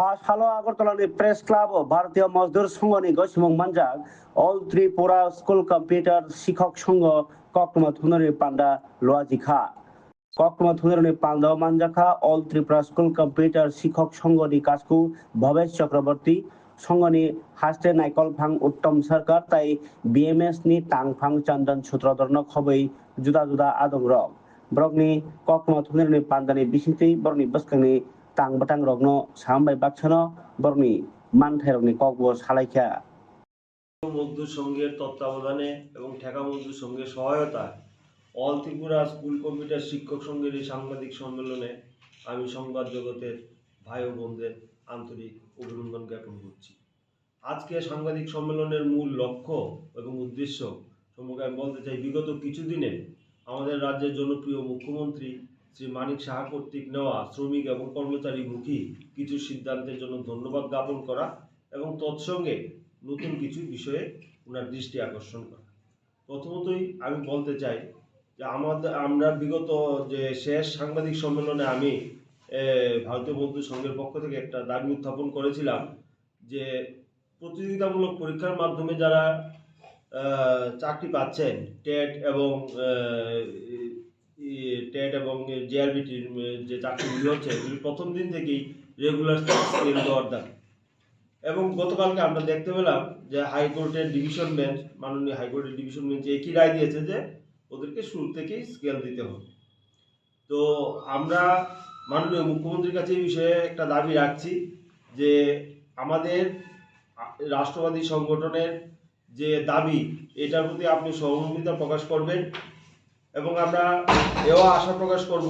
Halo Agartala Press Club Bharatiya Mazdur Sangh ni Gosimong Manjak All Tripura School Computer Shikhok Sangh Kokma Thunari Panda Loajikha Kokma Thunari Panda Manjakha All Tripura School Computer Shikhok Sangh ni Kasku Bhavesh Chakraborty Sangh ni Haste Naikol Phang Uttom Sarkar tai BMS ni Tang Phang Chandan Sutradharna Khobai Juda Juda Adong Rok Brokni Kokma Thunari Panda ni Bisiti Borni Baskani Tang batang rogno sambai bakchano borni manthai rogni kokbo salaikha মজদুর সংঘের তত্ত্বাবধানে এবং ঠেকা মজদুর সংঘের সহায়তায় all Tripura school computer শিক্ষক সংঘের এই সাংবাদিক সম্মেলনে আমি সংবাদ জগতের ভাই ও বোনদের আন্তরিক অভিনন্দন জ্ঞাপন করছি। আজকে সাংবাদিক সম্মেলনের মূল লক্ষ্য এবং উদ্দেশ্য সম্পর্কে আমি বলতে চাই, বিগত কিছুদিনে আমাদের রাজ্যের জনপ্রিয় মুখ্যমন্ত্রী শ্রী মানিক সাহা কর্তৃক নেওয়া শ্রমিক এবং কর্মচারীমুখী কিছু সিদ্ধান্তের জন্য ধন্যবাদ জ্ঞাপন করা এবং তৎসঙ্গে নতুন কিছু বিষয়ে ওনার দৃষ্টি আকর্ষণ করা। প্রথমতই আমি বলতে চাই যে আমরা বিগত যে শেষ সাংবাদিক সম্মেলনে আমি ভারতীয় মজদুর সংঘের পক্ষ থেকে একটা দাবি উত্থাপন করেছিলাম যে প্রতিযোগিতামূলক পরীক্ষার মাধ্যমে যারা চাকরি পাচ্ছেন টেট এবং জেআরবিটির যে চাকরিগুলি হচ্ছে প্রথম দিন থেকেই রেগুলার স্কেল দেওয়ার দাবি। এবং গতকালকে আমরা দেখতে পেলাম যে হাইকোর্টের ডিভিশন বেঞ্চ, মাননীয় হাইকোর্টের ডিভিশন বেঞ্চ একই রায় দিয়েছে যে ওদেরকে শুরু থেকেই স্কেল দিতে হবে। তো আমরা মাননীয় মুখ্যমন্ত্রীর কাছে এই বিষয়ে একটা দাবি রাখছি যে আমাদের রাষ্ট্রবাদী সংগঠনের যে দাবি এটার প্রতি আপনি সহমর্মিতা প্রকাশ করবেন এবং আমরা এও আশা প্রকাশ করব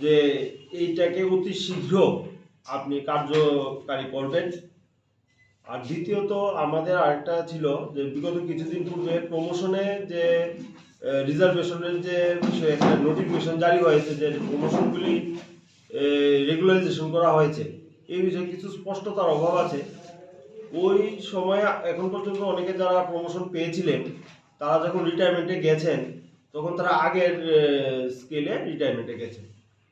যে এইটাকে অতি শীঘ্র আপনি কার্যকারী করবেন। আর দ্বিতীয়ত আমাদের আরেকটা ছিল যে বিগত কিছুদিন পূর্বে প্রমোশনে যে রিজার্ভেশনের যে বিষয়ে একটা নোটিফিকেশন জারি হয়েছে যে প্রমোশনগুলি রেগুলারাইজেশন করা হয়েছে, এই বিষয়ে কিছু স্পষ্টতার অভাব আছে। ওই সময় এখন পর্যন্ত অনেকে যারা প্রমোশন পেয়েছিলেন তারা যখন রিটায়ারমেন্টে গেছেন তখন তারা আগের স্কেলে রিটায়ারমেন্টে গেছেন।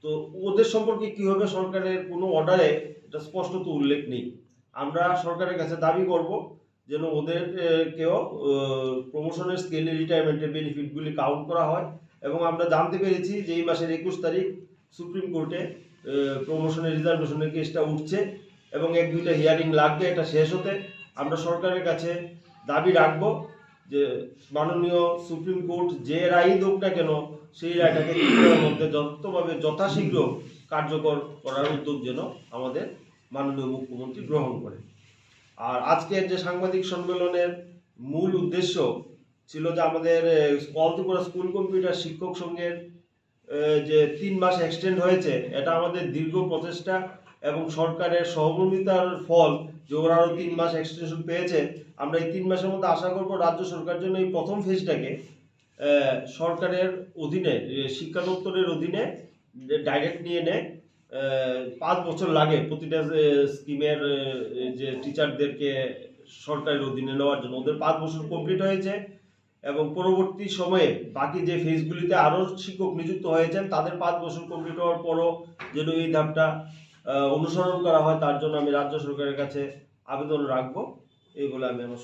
তো ওদের সম্পর্কে কী হবে সরকারের কোনো অর্ডারে এটা স্পষ্টত উল্লেখ নেই। আমরা সরকারের কাছে দাবি করব যেন ওদেরকেও প্রমোশনের স্কেলে রিটায়ারমেন্টের বেনিফিটগুলি কাউন্ট করা হয়। এবং আমরা জানতে পেরেছি যে এই মাসের 21 তারিখ সুপ্রিম কোর্টে প্রমোশনের রিজার্ভেশনের কেসটা উঠছে এবং 1-2টা হিয়ারিং লাগবে এটা শেষ হতে। আমরা সরকারের কাছে দাবি রাখব যে মাননীয় সুপ্রিম কোর্ট যে রায় দেখ না কেন সেই রায়টাকে ত্রিপুরার মধ্যে যথাশীঘ্র কার্যকর করার উদ্যোগ যেন আমাদের মাননীয় মুখ্যমন্ত্রী গ্রহণ করে। আর আজকের যে সাংবাদিক সম্মেলনের মূল উদ্দেশ্য ছিল যে আমাদের অল ত্রিপুরা স্কুল কম্পিউটার শিক্ষক সংঘের যে 3 মাস এক্সটেন্ড হয়েছে, এটা আমাদের দীর্ঘ প্রচেষ্টা এবং সরকারের সহমর্মিতার ফল যে ওরা আরও 3 মাস এক্সটেনশন পেয়েছে। আমরা এই 3 মাসের মধ্যে আশা করব রাজ্য সরকার জন্য এই প্রথম ফেজটাকে সরকারের অধীনে শিক্ষা দপ্তরের অধীনে ডাইরেক্ট নিয়ে নেয়। 5 বছর লাগে প্রতিটা স্কিমের যে টিচারদেরকে সরকারের অধীনে নেওয়ার জন্য। ওদের 5 বছর কমপ্লিট হয়েছে এবং পরবর্তী সময়ে বাকি যে ফেজগুলিতে আরও শিক্ষক নিযুক্ত হয়েছেন তাদের 5 বছর কমপ্লিট হওয়ার পরও যেন এই ধাপটা অনুসরণ করা হয় তার জন্য আমি রাজ্য সরকারের কাছে আবেদন রাখবো। এই বলে আমি আমার